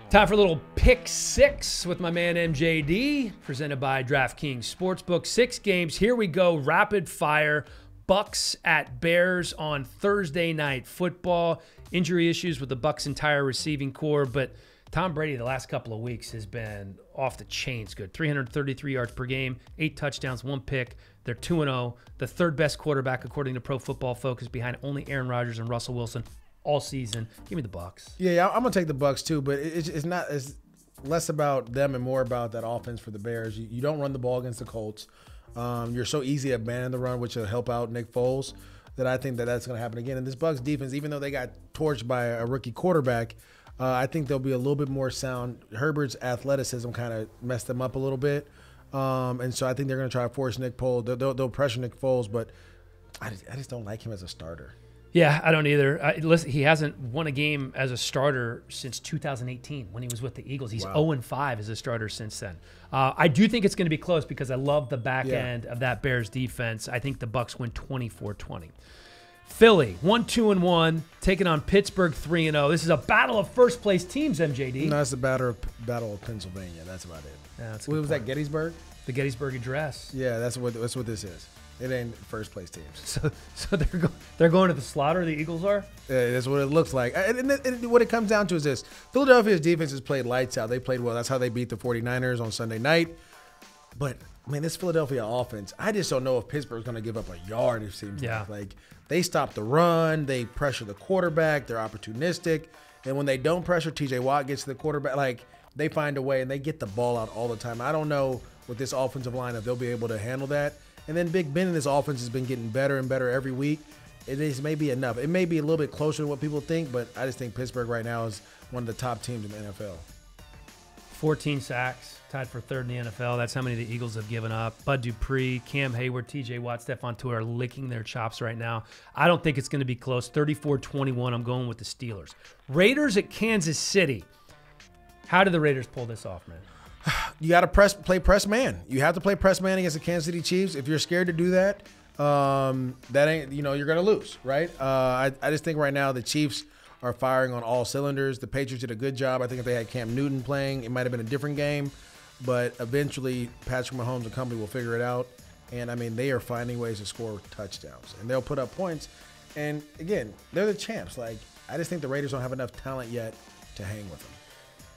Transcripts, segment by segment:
Time for a little pick six with my man MJD, presented by DraftKings Sportsbook. 6 games. Here we go. Rapid fire. Bucks at Bears on Thursday Night Football. Injury issues with the Bucks' entire receiving core, but Tom Brady the last couple of weeks has been off the chains good. 333 yards per game, 8 touchdowns, 1 pick. They're 2-0. The third best quarterback according to Pro Football Focus, behind only Aaron Rodgers and Russell Wilson all season. Give me the Bucks. Yeah, I'm gonna take the Bucks too, but it's not. It's less about them and more about that offense for the Bears. You don't run the ball against the Colts. You're so easy to abandon the run, which will help out Nick Foles. That I think that's going to happen again. And this Bucks defense, even though they got torched by a rookie quarterback, I think they'll be a little bit more sound. Herbert's athleticism kind of messed them up a little bit, and so I think they're going to try to force Nick Foles. They'll pressure Nick Foles, but I just don't like him as a starter. Yeah, I don't either. Listen, he hasn't won a game as a starter since 2018 when he was with the Eagles. He's 0-5 as a starter since then. I do think it's going to be close because I love the back end of that Bears defense. I think the Bucks win 24-20. Philly, 1-2-1, taking on Pittsburgh, 3-0. This is a battle of first-place teams, MJD. No, it's the battle of Pennsylvania. That's about it. Yeah, that's what was that, Gettysburg? The Gettysburg Address. Yeah, that's what this is. It ain't first-place teams. So they're going to the slaughter, the Eagles are? Yeah, that's what it looks like. And what it comes down to is this. Philadelphia's defense has played lights out. They played well. That's how they beat the 49ers on Sunday night. But, I mean, this Philadelphia offense, I just don't know if Pittsburgh's going to give up a yard, it seems like. They stop the run. They pressure the quarterback. They're opportunistic. And when they don't pressure, TJ Watt gets to the quarterback. Like, they find a way, and they get the ball out all the time. I don't know with this offensive line if they'll be able to handle that. And then Big Ben in this offense has been getting better and better every week. It is maybe enough. It may be a little bit closer to what people think, but I just think Pittsburgh right now is one of the top teams in the NFL. 14 sacks, tied for third in the NFL. That's how many the Eagles have given up. Bud Dupree, Cam Hayward, TJ Watt, Stephon Tuitt are licking their chops right now. I don't think it's going to be close. 34-21, I'm going with the Steelers. Raiders at Kansas City. How did the Raiders pull this off, man? You got to play press man. You have to play press man against the Kansas City Chiefs. If you're scared to do that, that ain't, you're going to lose, right? I just think right now the Chiefs are firing on all cylinders. The Patriots did a good job. I think if they had Cam Newton playing, it might have been a different game. But eventually, Patrick Mahomes and company will figure it out. And, I mean, they are finding ways to score touchdowns. And they'll put up points. And, again, they're the champs. Like, I just think the Raiders don't have enough talent yet to hang with them.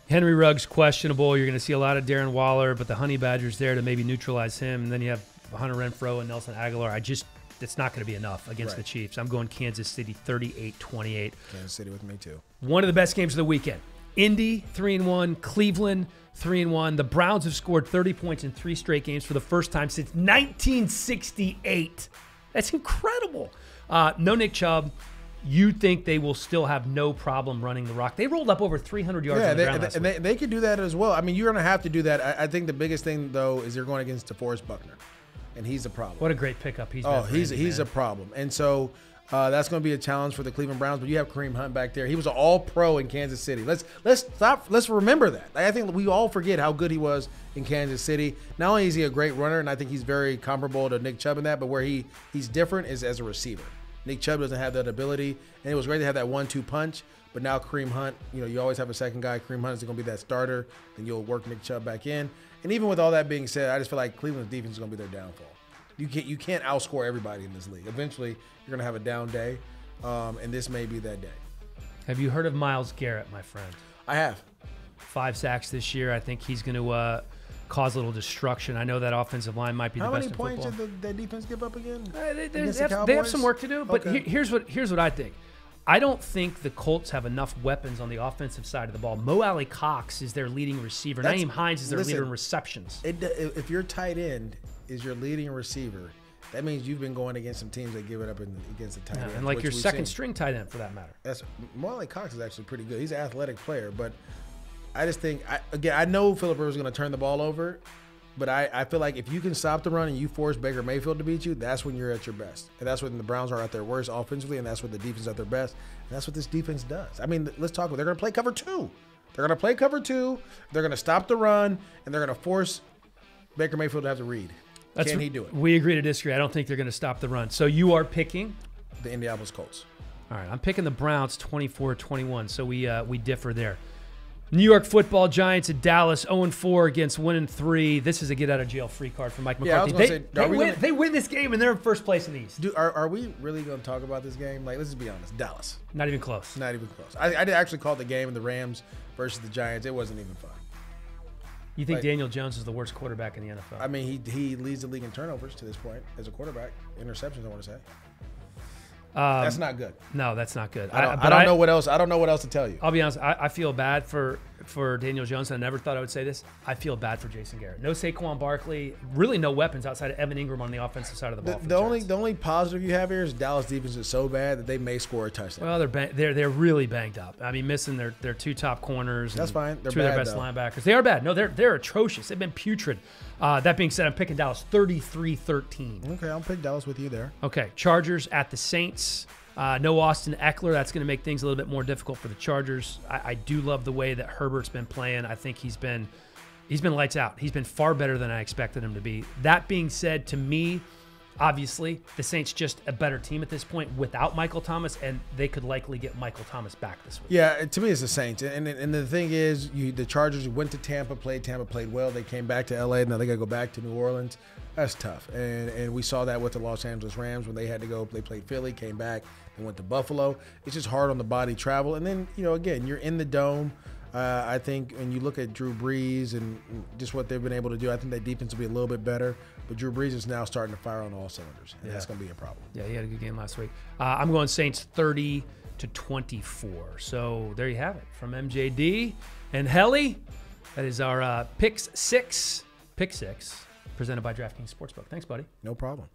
Henry Ruggs questionable. You're going to see a lot of Darren Waller, but the Honey Badger's there to maybe neutralize him. And then you have Hunter Renfrow and Nelson Aguilar. It's not going to be enough against the Chiefs. I'm going Kansas City 38-28. Kansas City with me too. One of the best games of the weekend. Indy 3-1, Cleveland 3-1. The Browns have scored 30 points in 3 straight games for the first time since 1968. That's incredible. No Nick Chubb. You think they will still have no problem running the rock? They rolled up over 300 yards on the ground last week. They could do that as well. I mean, you're going to have to do that. I think the biggest thing, though, is they're going against DeForest Buckner, and he's a problem. What a great pickup he's been. He's a problem. And so that's going to be a challenge for the Cleveland Browns, but you have Kareem Hunt back there. He was an all-pro in Kansas City. Let's remember that. I think we all forget how good he was in Kansas City. Not only is he a great runner, and I think he's very comparable to Nick Chubb in that, but where he's different is as a receiver. Nick Chubb doesn't have that ability, and it was great to have that 1-2 punch. But now Kareem Hunt, you always have a second guy. Kareem Hunt is going to be that starter. Then you'll work Nick Chubb back in. And even with all that being said, I just feel like Cleveland's defense is going to be their downfall. You can't outscore everybody in this league. Eventually, you're going to have a down day, and this may be that day. Have you heard of Myles Garrett, my friend? I have. 5 sacks this year. I think he's going to cause a little destruction. I know that offensive line might be the best in football. How many points did that defense give up again? They have some work to do, but here's what I think. I don't think the Colts have enough weapons on the offensive side of the ball. Mo Alley Cox is their leading receiver. Nyheim Hines is their leader in receptions. If your tight end is your leading receiver, that means you've been going against some teams that give it up against the tight end. And like your second string tight end for that matter. Mo Alley Cox is actually pretty good. He's an athletic player, but I just think, I know Phillip Rivers is going to turn the ball over, but I feel like if you can stop the run and you force Baker Mayfield to beat you, that's when you're at your best. And that's when the Browns are at their worst offensively, and that's when the defense is at their best. And that's what this defense does. I mean, let's talk about it. They're going to play cover 2. They're going to play cover 2. They're going to stop the run, and they're going to force Baker Mayfield to have to read. Can he do it? We agree to disagree. I don't think they're going to stop the run. So you are picking? The Indianapolis Colts. All right, I'm picking the Browns 24-21, so we differ there. New York Football Giants at Dallas, 0-4 against 1-3. This is a get-out-of-jail-free card for Mike McCarthy. Yeah, I was gonna say, they win this game, and they're in first place in the East. Dude, are we really going to talk about this game? Like, let's just be honest. Dallas. Not even close. Not even close. I did actually call the game in the Rams versus the Giants. It wasn't even fun. You think Daniel Jones is the worst quarterback in the NFL? I mean, he leads the league in turnovers to this point as a quarterback. Interceptions, I want to say. That's not good. No, that's not good. I don't know what else. I don't know what else to tell you. I'll be honest. I feel bad for Daniel Jones. I never thought I would say this. I feel bad for Jason Garrett. No Saquon Barkley. Really, no weapons outside of Evan Ingram on the offensive side of the ball. The only positive you have here is Dallas defense is so bad that they may score a touchdown. Well, they're really banged up. I mean, missing their two top corners. That's fine. They're two of their bad, best though. linebackers. They are bad. No, they're atrocious. They've been putrid. That being said, I'm picking Dallas 33-13. Okay, I'll pick Dallas with you there. Okay, Chargers at the Saints. No Austin Eckler. That's going to make things a little bit more difficult for the Chargers. I do love the way that Herbert's been playing. I think he's been lights out. He's been far better than I expected him to be. That being said, to me, obviously, the Saints just a better team at this point without Michael Thomas, and they could likely get Michael Thomas back this week. Yeah, to me, it's the Saints. And the thing is, the Chargers went to Tampa, played well. They came back to L.A. Now they got to go back to New Orleans. That's tough. And we saw that with the Los Angeles Rams when they had to go. They played Philly, came back, and went to Buffalo. It's just hard on the body travel. And then, again, you're in the dome. I think when you look at Drew Brees and just what they've been able to do, I think that defense will be a little bit better. But Drew Brees is now starting to fire on all cylinders, and that's going to be a problem. Yeah, he had a good game last week. I'm going Saints 30-24. So there you have it from MJD and Helly. That is our pick six, presented by DraftKings Sportsbook. Thanks, buddy. No problem.